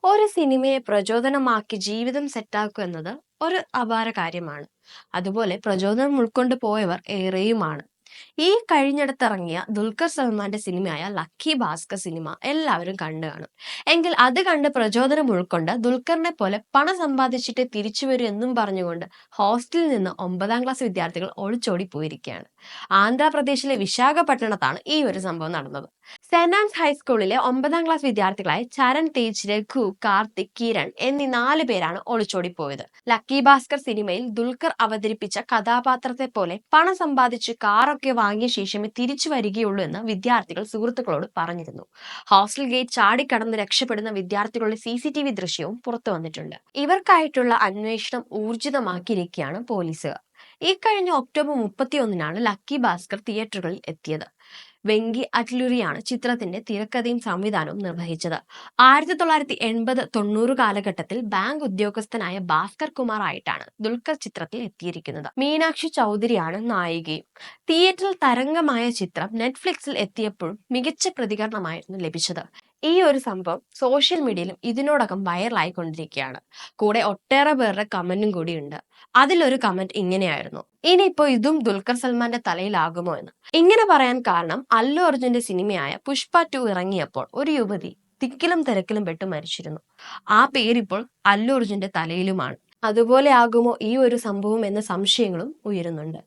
ഒരു സിനിമയെ പ്രചോദനമാക്കി ജീവിതം സെറ്റാക്കുക എന്നത് ഒരു അപാര കാര്യമാണ്. അതുപോലെ പ്രചോദനം ഉൾക്കൊണ്ട് പോയവർ ഏറെയുമാണ്. ഈ കഴിഞ്ഞിടത്തിറങ്ങിയ ദുൽഖർ സൽമാന്റെ സിനിമയായ ലക്കി ഭാസ്കർ സിനിമ എല്ലാവരും കണ്ടു കാണും. എങ്കിൽ അത് കണ്ട് പ്രചോദനം ഉൾക്കൊണ്ട് ദുൽഖറിനെ പോലെ പണം സമ്പാദിച്ചിട്ട് തിരിച്ചു വരൂ എന്നും പറഞ്ഞുകൊണ്ട് ഹോസ്റ്റലിൽ നിന്ന് 9ാം ക്ലാസ് വിദ്യാർത്ഥികൾ ഒളിച്ചോടി പോയിരിക്കുകയാണ്. ആന്ധ്രാപ്രദേശിലെ വിശാഖപട്ടണത്താണ് ഈ ഒരു സംഭവം നടന്നത്. സെന്റ് ആൻസ് ഹൈസ്കൂളിലെ 9ാം ക്ലാസ് വിദ്യാർത്ഥികളായ ചരൺ, തേജ്, രഘു, കാർത്തിക്, കിരൺ എന്നീ 4 പേരാണ് ഒളിച്ചോടിപ്പോയത്. ലക്കി ഭാസ്കർ സിനിമയിൽ ദുൽഖർ അവതരിപ്പിച്ച കഥാപാത്രത്തെ പോലെ പണം സമ്പാദിച്ച് കാറൊക്കെ വാങ്ങിയ ശേഷമേ തിരിച്ചു വരികയുള്ളൂ എന്ന് വിദ്യാർത്ഥികൾ സുഹൃത്തുക്കളോട് പറഞ്ഞിരുന്നു. ഹോസ്റ്റൽ ഗേറ്റ് ചാടിക്കടന്ന് രക്ഷപ്പെടുന്ന വിദ്യാർത്ഥികളുടെ CCTV ദൃശ്യവും പുറത്തു വന്നിട്ടുണ്ട്. ഇവർക്കായിട്ടുള്ള അന്വേഷണം ഊർജിതമാക്കിയിരിക്കുകയാണ് പോലീസുകാർ. ഇക്കഴിഞ്ഞ ഒക്ടോബർ 31-നാണ് ലക്കി ഭാസ്കർ തിയേറ്ററുകളിൽ എത്തിയത്. വെങ്കി അറ്റ്ലൂരിയാണ് ചിത്രത്തിന്റെ തിരക്കഥയും സംവിധാനവും നിർവഹിച്ചത്. 1980-90 കാലഘട്ടത്തിൽ ബാങ്ക് ഉദ്യോഗസ്ഥനായ ഭാസ്കർ കുമാർ ആയിട്ടാണ് ദുൽഖർ ചിത്രത്തിൽ എത്തിയിരിക്കുന്നത്. മീനാക്ഷി ചൗധരിയാണ് നായികയും. തിയേറ്ററിൽ തരംഗമായ ചിത്രം നെറ്റ്ഫ്ലിക്സിൽ എത്തിയപ്പോഴും മികച്ച പ്രതികരണമായിരുന്നു ലഭിച്ചത്. ഈ ഒരു സംഭവം സോഷ്യൽ മീഡിയയിലും ഇതിനോടകം വൈറലായിക്കൊണ്ടിരിക്കുകയാണ്. കൂടെ ഒട്ടേറെ പേരുടെ കമന്റും കൂടിയുണ്ട്. അതിലൊരു കമന്റ് ഇങ്ങനെയായിരുന്നു: ഇനിയിപ്പോ ഇതും ദുൽഖർ സൽമാന്റെ തലയിലാകുമോ എന്ന്. ഇങ്ങനെ പറയാൻ കാരണം അല്ലു അർജുന്റെ സിനിമയായ പുഷ്പ 2 ഇറങ്ങിയപ്പോൾ ഒരു യുവതി തിക്കിലും തിരക്കിലും പെട്ട് മരിച്ചിരുന്നു. ആ പേരിപ്പോൾ അല്ലു അർജുന്റെ തലയിലുമാണ്. അതുപോലെ ആകുമോ ഈ ഒരു സംഭവം എന്ന സംശയങ്ങളും ഉയരുന്നുണ്ട്.